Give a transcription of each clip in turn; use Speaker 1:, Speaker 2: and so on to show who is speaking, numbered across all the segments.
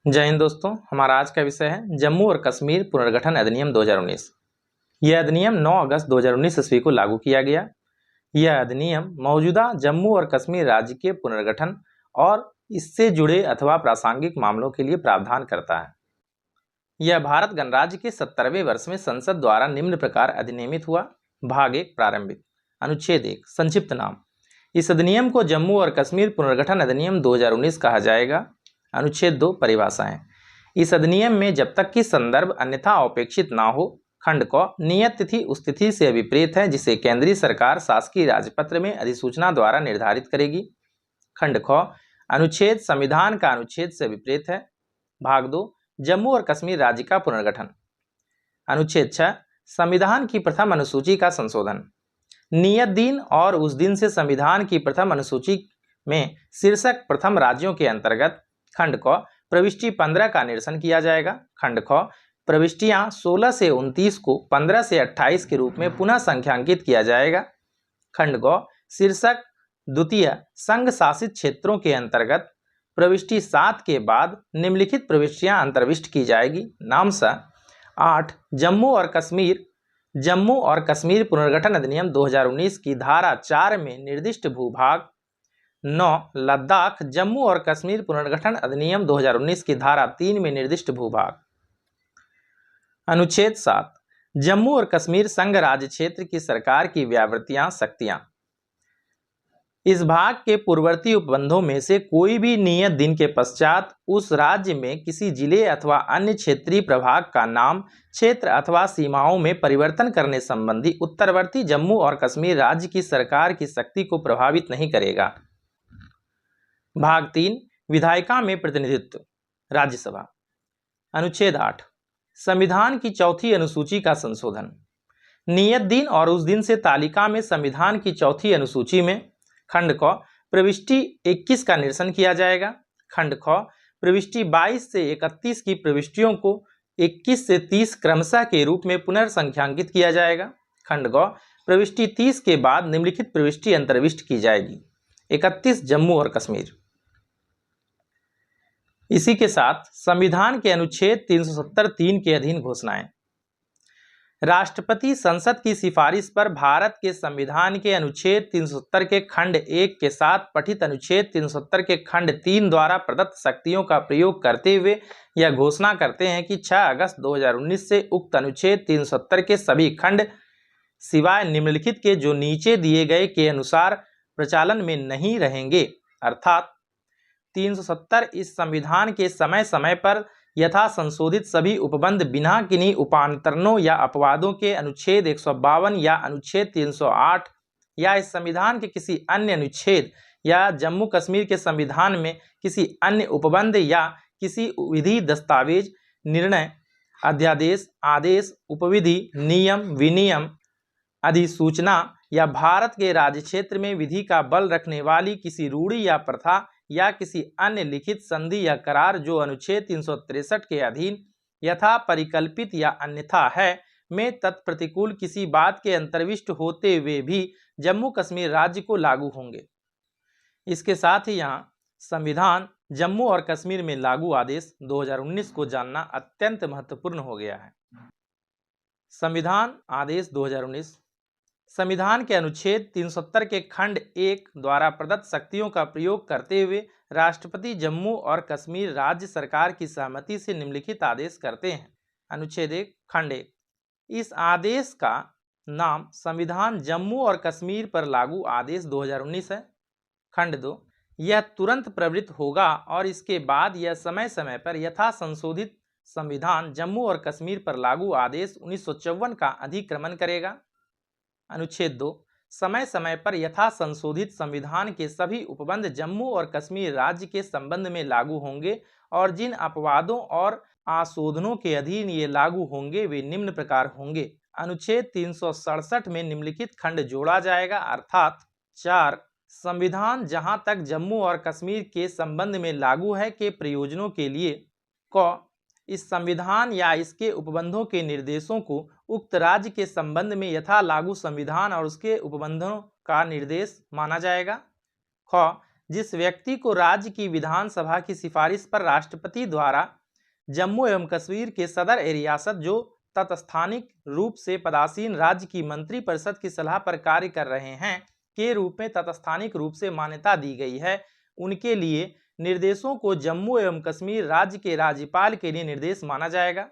Speaker 1: जय हिंद दोस्तों, हमारा आज का विषय है जम्मू और कश्मीर पुनर्गठन अधिनियम 2019। यह अधिनियम 9 अगस्त 2019 ईस्वी को लागू किया गया। यह अधिनियम मौजूदा जम्मू और कश्मीर राज्य के पुनर्गठन और इससे जुड़े अथवा प्रासंगिक मामलों के लिए प्रावधान करता है। यह भारत गणराज्य के 70वें वर्ष में संसद द्वारा निम्न प्रकार अधिनियमित हुआ। भाग 1 प्रारंभिक अनुच्छेद 1 संक्षिप्त नाम। इस अधिनियम को जम्मू और कश्मीर पुनर्गठन अधिनियम 2019 कहा जाएगा। अनुच्छेद 2 परिभाषाएं। इस अधिनियम में जब तक कि संदर्भ अन्यथा अपेक्षित ना हो, खंड क नियत तिथि उस तिथि से विपरीत है जिसे केंद्रीय सरकार शासकीय राजपत्र में अधिसूचना द्वारा निर्धारित करेगी। खंड ख अनुच्छेद संविधान का अनुच्छेद से विपरीत है। भाग 2 जम्मू और कश्मीर राज्य का पुनर्गठन। अनुच्छेद 6 संविधान की प्रथम अनुसूची का संशोधन। नियत दिन और उस दिन से संविधान की प्रथम अनुसूची में शीर्षक प्रथम राज्यों के अंतर्गत खंड क प्रविष्टि 15 का निरसन किया जाएगा। खंड ख प्रविष्टियां 16 से 29 को 15 से 28 के रूप में पुनः संख्यांकित किया जाएगा। खंड ग शीर्षक द्वितीय संघ शासित क्षेत्रों के अंतर्गत प्रविष्टि 7 के बाद निम्नलिखित प्रविष्टियां अंतर्विष्ट की जाएगी। नामशः 8 जम्मू और कश्मीर पुनर्गठन अधिनियम 2019 की धारा 4 में निर्दिष्ट भूभाग। 9 लद्दाख जम्मू और कश्मीर पुनर्गठन अधिनियम 2019 की धारा 3 में निर्दिष्ट भूभाग। अनुच्छेद 7 जम्मू और कश्मीर संघ राज्य क्षेत्र की सरकार की व्यावृत्तियां शक्तियां। इस भाग के पूर्ववर्ती उपबंधों में से कोई भी नियत दिन के पश्चात उस राज्य में किसी जिले अथवा अन्य क्षेत्रीय प्रभाग का नाम, क्षेत्र अथवा सीमाओं में परिवर्तन करने संबंधी उत्तरवर्ती जम्मू और कश्मीर राज्य की सरकार की शक्ति को प्रभावित नहीं करेगा। भाग 3 विधायिका में प्रतिनिधित्व राज्यसभा। अनुच्छेद 8 संविधान की चौथी अनुसूची का संशोधन। नियत दिन और उस दिन से तालिका में संविधान की चौथी अनुसूची में खंड क प्रविष्टि 21 का निरसन किया जाएगा। खंड ख प्रविष्टि 22 से 31 की प्रविष्टियों को 21 से 30 क्रमशः के रूप में पुनर्संख्यांकित किया जाएगा। खंड ग प्रविष्टि 30 के बाद निम्नलिखित प्रविष्टि अंतर्विष्ट की जाएगी। 31 जम्मू और कश्मीर। इसी के साथ संविधान के अनुच्छेद 370(3) के अधीन घोषणाएं। राष्ट्रपति संसद की सिफारिश पर भारत के संविधान के अनुच्छेद 370 के खंड 1 के साथ पठित अनुच्छेद 370 के खंड 3 द्वारा प्रदत्त शक्तियों का प्रयोग करते हुए यह घोषणा करते हैं कि 6 अगस्त 2019 से उक्त अनुच्छेद 370 के सभी खंड सिवाय निम्नलिखित के जो नीचे दिए गए के अनुसार प्रचालन में नहीं रहेंगे। अर्थात 370 इस संविधान के समय समय पर यथा संशोधित सभी उपबंध बिना किन्हीं उपांतरणों या अपवादों के अनुच्छेद 152 या अनुच्छेद 308 या इस संविधान के किसी अन्य अनुच्छेद या जम्मू कश्मीर के संविधान में किसी अन्य उपबंध या किसी विधि, दस्तावेज, निर्णय, अध्यादेश, आदेश, उपविधि, नियम, विनियम, अधिसूचना या भारत के राज्य क्षेत्र में विधि का बल रखने वाली किसी रूढ़ि या प्रथा या किसी अन्य लिखित संधि या करार जो अनुच्छेद 363 के अधीन यथा परिकल्पित या अन्यथा है में तत्प्रतिकूल किसी बात के अंतर्विष्ट होते हुए भी जम्मू कश्मीर राज्य को लागू होंगे। इसके साथ ही यहाँ संविधान जम्मू और कश्मीर में लागू आदेश 2019 को जानना अत्यंत महत्वपूर्ण हो गया है। संविधान आदेश 2019 संविधान के अनुच्छेद 370 के खंड 1 द्वारा प्रदत्त शक्तियों का प्रयोग करते हुए राष्ट्रपति जम्मू और कश्मीर राज्य सरकार की सहमति से निम्नलिखित आदेश करते हैं। अनुच्छेद 1 खंड 1 इस आदेश का नाम संविधान जम्मू और कश्मीर पर लागू आदेश 2019 है। खंड 2 यह तुरंत प्रवृत्त होगा और इसके बाद यह समय समय पर यथा संशोधित संविधान जम्मू और कश्मीर पर लागू आदेश 1954 का अधिक्रमण करेगा। अनुच्छेद 2 समय समय पर यथा संशोधित संविधान के सभी उपबंध जम्मू और कश्मीर राज्य के संबंध में लागू होंगे और जिन अपवादों और आशोधनों के अधीन ये लागू होंगे वे निम्न प्रकार होंगे। अनुच्छेद 367 में निम्नलिखित खंड जोड़ा जाएगा। अर्थात 4 संविधान जहां तक जम्मू और कश्मीर के संबंध में लागू है के प्रयोजनों के लिए क इस संविधान या इसके उपबंधों के निर्देशों को उक्त राज्य के संबंध में यथा लागू संविधान और उसके उपबंधों का निर्देश माना जाएगा। ख जिस व्यक्ति को राज्य की विधानसभा की सिफारिश पर राष्ट्रपति द्वारा जम्मू एवं कश्मीर के सदर रियासत जो तत्स्थानिक रूप से पदासीन राज्य की मंत्रिपरिषद की सलाह पर कार्य कर रहे हैं के रूप में तत्स्थानिक रूप से मान्यता दी गई है, उनके लिए निर्देशों को जम्मू एवं कश्मीर राज्य के राज्यपाल के लिए निर्देश माना जाएगा।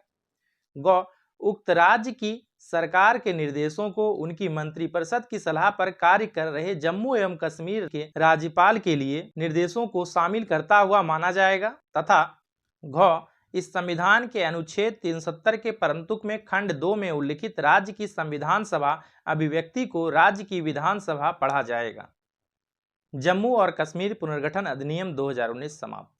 Speaker 1: ग उक्त राज्य की सरकार के निर्देशों को उनकी मंत्रिपरिषद की सलाह पर कार्य कर रहे जम्मू एवं कश्मीर के राज्यपाल के लिए निर्देशों को शामिल करता हुआ माना जाएगा। तथा घ इस संविधान के अनुच्छेद 370 के परंतुक में खंड 2 में उल्लिखित राज्य की संविधान सभा अभिव्यक्ति को राज्य की विधानसभा पढ़ा जाएगा। जम्मू और कश्मीर पुनर्गठन अधिनियम 2019 समाप्त।